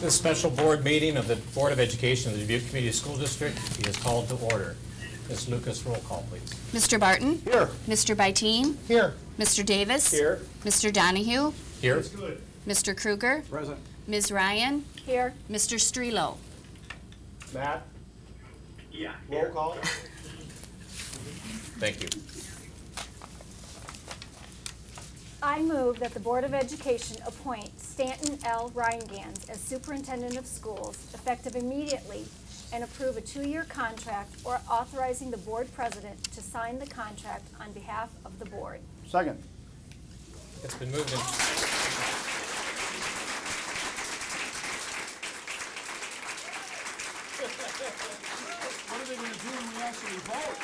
This special board meeting of the Board of Education of the Dubuque Community School District is called to order. Ms. Lucas, roll call, please. Mr. Barton? Here. Mr. Byteen? Here. Mr. Davis? Here. Mr. Donahue? Here. Mr. Kruger? Present. Ms. Ryan? Here. Mr. Strelo? Matt? Yeah. Roll call. Thank you. I move that the Board of Education appoint Stanton L. Rheingans as Superintendent of Schools effective immediately and approve a 2-year contract or authorizing the Board President to sign the contract on behalf of the Board. Second. It's been moved in. What are they going to do when we actually vote?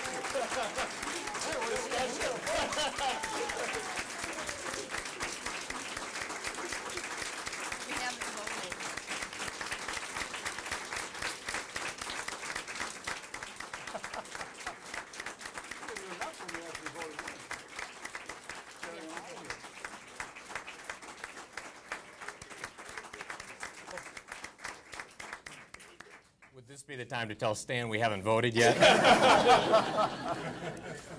Would this be the time to tell Stan we haven't voted yet?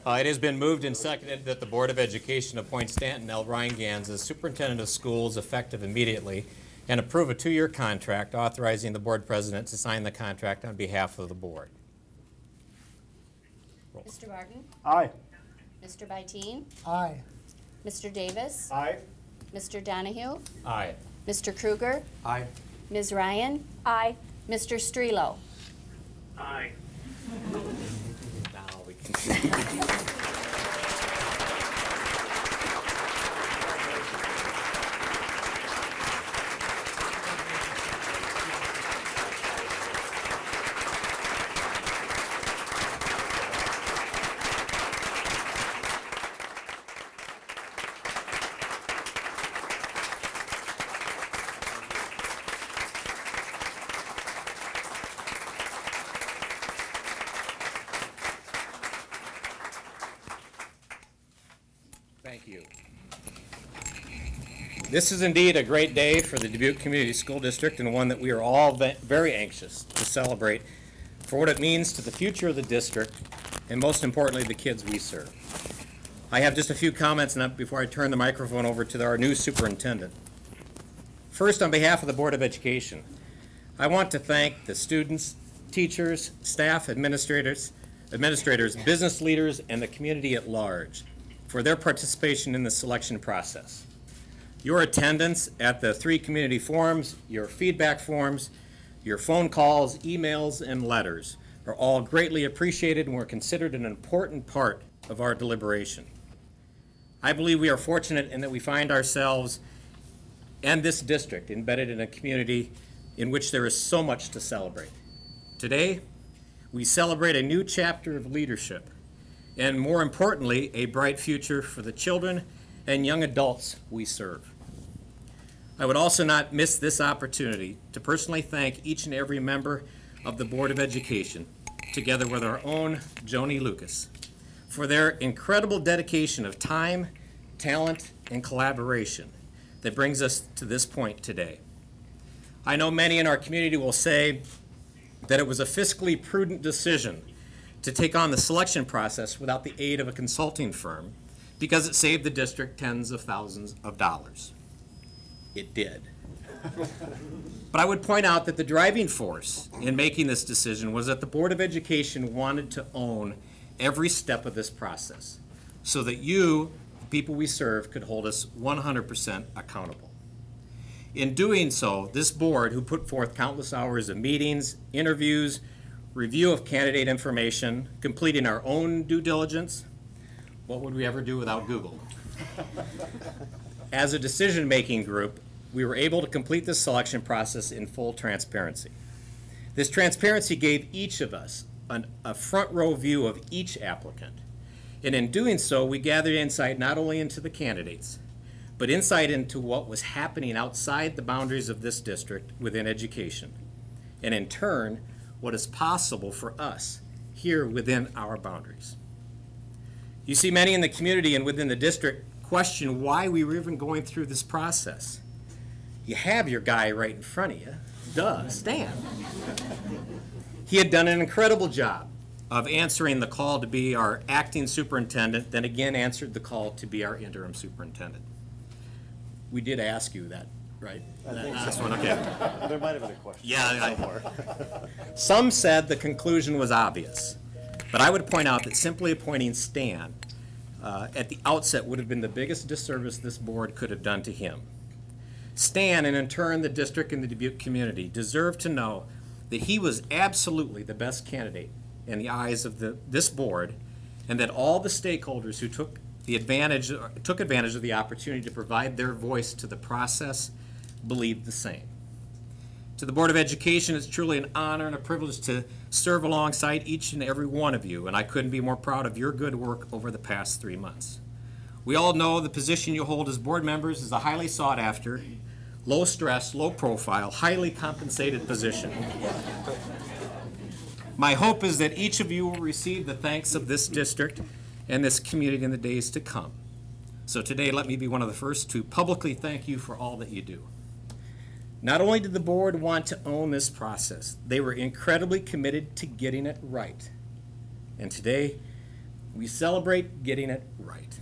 It has been moved and seconded that the Board of Education appoint Stanton L. Rheingans as Superintendent of Schools effective immediately and approve a 2-year contract authorizing the Board President to sign the contract on behalf of the Board. Roll. Mr. Barton? Aye. Mr. Byteen? Aye. Mr. Davis? Aye. Mr. Donahue? Aye. Mr. Kruger? Aye. Ms. Ryan? Aye. Mr. Strelo? Aye. Now we can. Thank you. This is indeed a great day for the Dubuque Community School District and one that we are all very anxious to celebrate for what it means to the future of the district and most importantly the kids we serve. I have just a few comments before I turn the microphone over to our new superintendent. First, on behalf of the Board of Education, I want to thank the students, teachers, staff, administrators, business leaders, and the community at large for their participation in the selection process. Your attendance at the 3 community forums, your feedback forms, your phone calls, emails, and letters are all greatly appreciated and were considered an important part of our deliberation. I believe we are fortunate in that we find ourselves and this district embedded in a community in which there is so much to celebrate. Today, we celebrate a new chapter of leadership and, more importantly, a bright future for the children and young adults we serve. I would also not miss this opportunity to personally thank each and every member of the Board of Education, together with our own Joni Lucas, for their incredible dedication of time, talent, and collaboration that brings us to this point today. I know many in our community will say that it was a fiscally prudent decision to take on the selection process without the aid of a consulting firm because it saved the district tens of thousands of dollars. It did. But I would point out that the driving force in making this decision was that the Board of Education wanted to own every step of this process so that you, the people we serve, could hold us 100% accountable. In doing so, this board, who put forth countless hours of meetings, interviews, review of candidate information, completing our own due diligence. What would we ever do without Google? As a decision-making group, we were able to complete this selection process in full transparency. This transparency gave each of us a front row view of each applicant. And in doing so, we gathered insight not only into the candidates, but insight into what was happening outside the boundaries of this district within education. And in turn, what is possible for us here within our boundaries. You see, many in the community and within the district question why we were even going through this process. You have your guy right in front of you. Duh, Stan. He had done an incredible job of answering the call to be our acting superintendent, then again answered the call to be our interim superintendent. We did ask you that, right? That last one, okay. There might have been a question. Yeah, some said the conclusion was obvious, but I would point out that simply appointing Stan at the outset would have been the biggest disservice this board could have done to him. Stan, and in turn the district and the Dubuque community, deserve to know that he was absolutely the best candidate in the eyes of this board, and that all the stakeholders who took advantage of the opportunity to provide their voice to the process believed the same. To the Board of Education, it's truly an honor and a privilege to serve alongside each and every one of you, and I couldn't be more proud of your good work over the past 3 months. We all know the position you hold as board members is a highly sought after, low stress, low profile, highly compensated position. My hope is that each of you will receive the thanks of this district and this community in the days to come. So today, let me be one of the first to publicly thank you for all that you do. Not only did the board want to own this process, they were incredibly committed to getting it right. And today, we celebrate getting it right.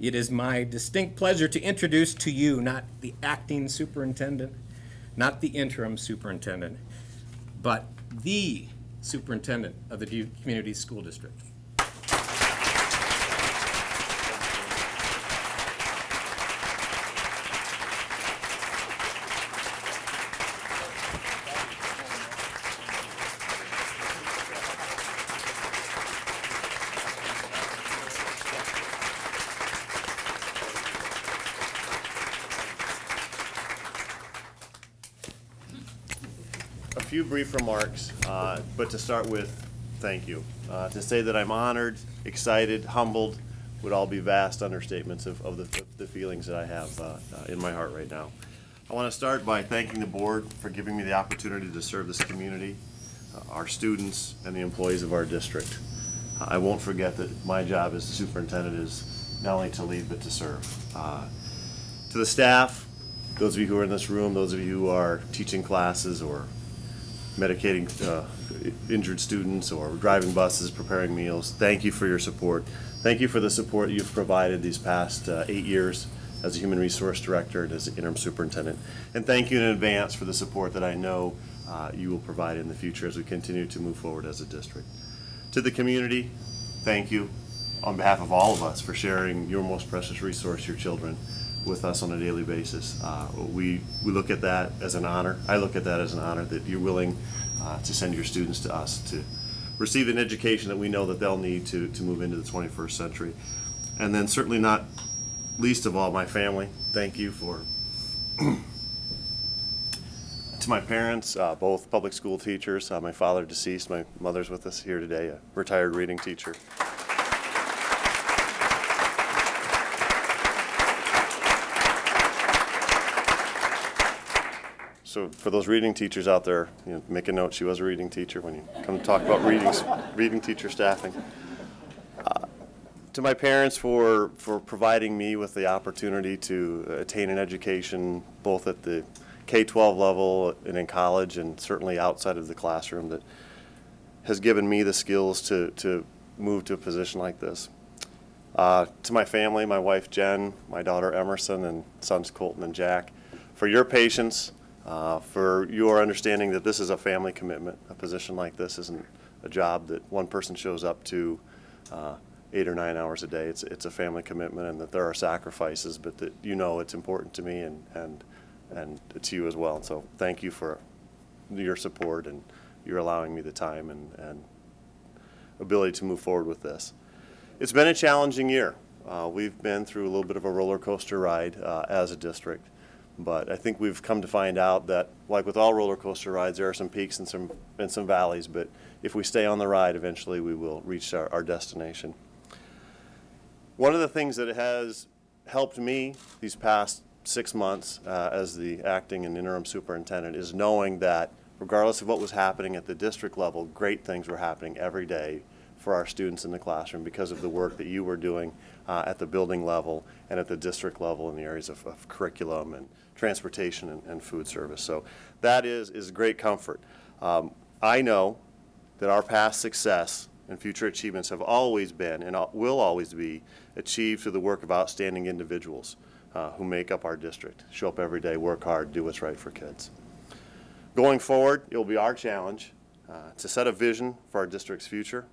It is my distinct pleasure to introduce to you not the acting superintendent, not the interim superintendent, but the superintendent of the Dubuque Community School District. A few brief remarks, but to start with, thank you. To say that I'm honored, excited, humbled would all be vast understatements of the feelings that I have in my heart right now. I want to start by thanking the board for giving me the opportunity to serve this community, our students, and the employees of our district. I won't forget that my job as superintendent is not only to lead but to serve. To the staff, those of you who are in this room, those of you who are teaching classes or medicating injured students or driving buses, preparing meals, thank you for your support. Thank you for the support you've provided these past 8 years as a human resource director and as an interim superintendent. And thank you in advance for the support that I know you will provide in the future as we continue to move forward as a district. To the community, thank you on behalf of all of us for sharing your most precious resource, your children, with us on a daily basis. We look at that as an honor. I look at that as an honor that you're willing to send your students to us to receive an education that we know that they'll need to move into the 21st century. And then certainly not least of all, my family. Thank you for to my parents, both public school teachers. My father deceased, my mother's with us here today, a retired reading teacher. So for those reading teachers out there, make a note, she was a reading teacher when you come to talk about reading teacher staffing. To my parents for providing me with the opportunity to attain an education both at the K-12 level and in college and certainly outside of the classroom that has given me the skills to move to a position like this. To my family, my wife Jen, my daughter Emerson, and sons Colton and Jack, for your patience, for your understanding that this is a family commitment. A position like this isn't a job that one person shows up to 8 or 9 hours a day. It's a family commitment, and that there are sacrifices, but that it's important to me and to you as well. And so thank you for your support and your allowing me the time and ability to move forward with this. It's been a challenging year. We've been through a little bit of a roller coaster ride as a district. But I think we've come to find out that, like with all roller coaster rides, there are some peaks and some valleys. But if we stay on the ride, eventually we will reach our destination. One of the things that has helped me these past 6 months as the acting and interim superintendent is knowing that regardless of what was happening at the district level, great things were happening every day for our students in the classroom because of the work that you were doing at the building level and at the district level in the areas of curriculum and transportation and food service. So that is great comfort. I know that our past success and future achievements have always been and will always be achieved through the work of outstanding individuals who make up our district, show up every day, work hard, do what's right for kids. Going forward, it will be our challenge to set a vision for our district's future,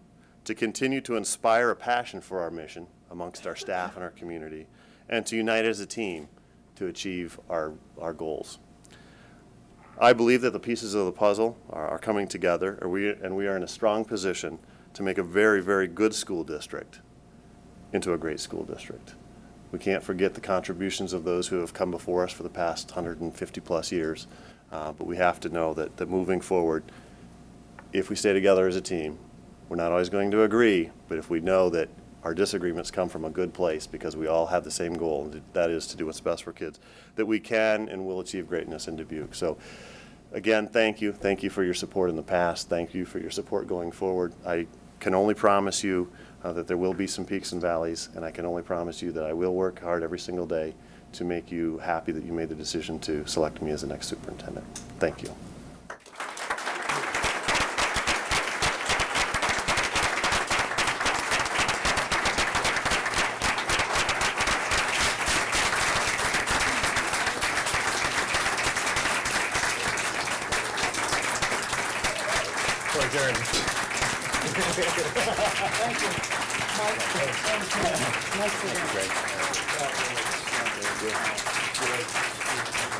to continue to inspire a passion for our mission amongst our staff and our community, and to unite as a team to achieve our goals. I believe that the pieces of the puzzle are coming together, and we are in a strong position to make a very, very good school district into a great school district. We can't forget the contributions of those who have come before us for the past 150 plus years, but we have to know that moving forward, if we stay together as a team, we're not always going to agree, but if we know that our disagreements come from a good place because we all have the same goal, and that is to do what's best for kids, that we can and will achieve greatness in Dubuque. So again, thank you. Thank you for your support in the past. Thank you for your support going forward. I can only promise you that there will be some peaks and valleys, and I can only promise you that I will work hard every single day to make you happy that you made the decision to select me as the next superintendent. Thank you. Thank you. Mike, nice to meet you. Great.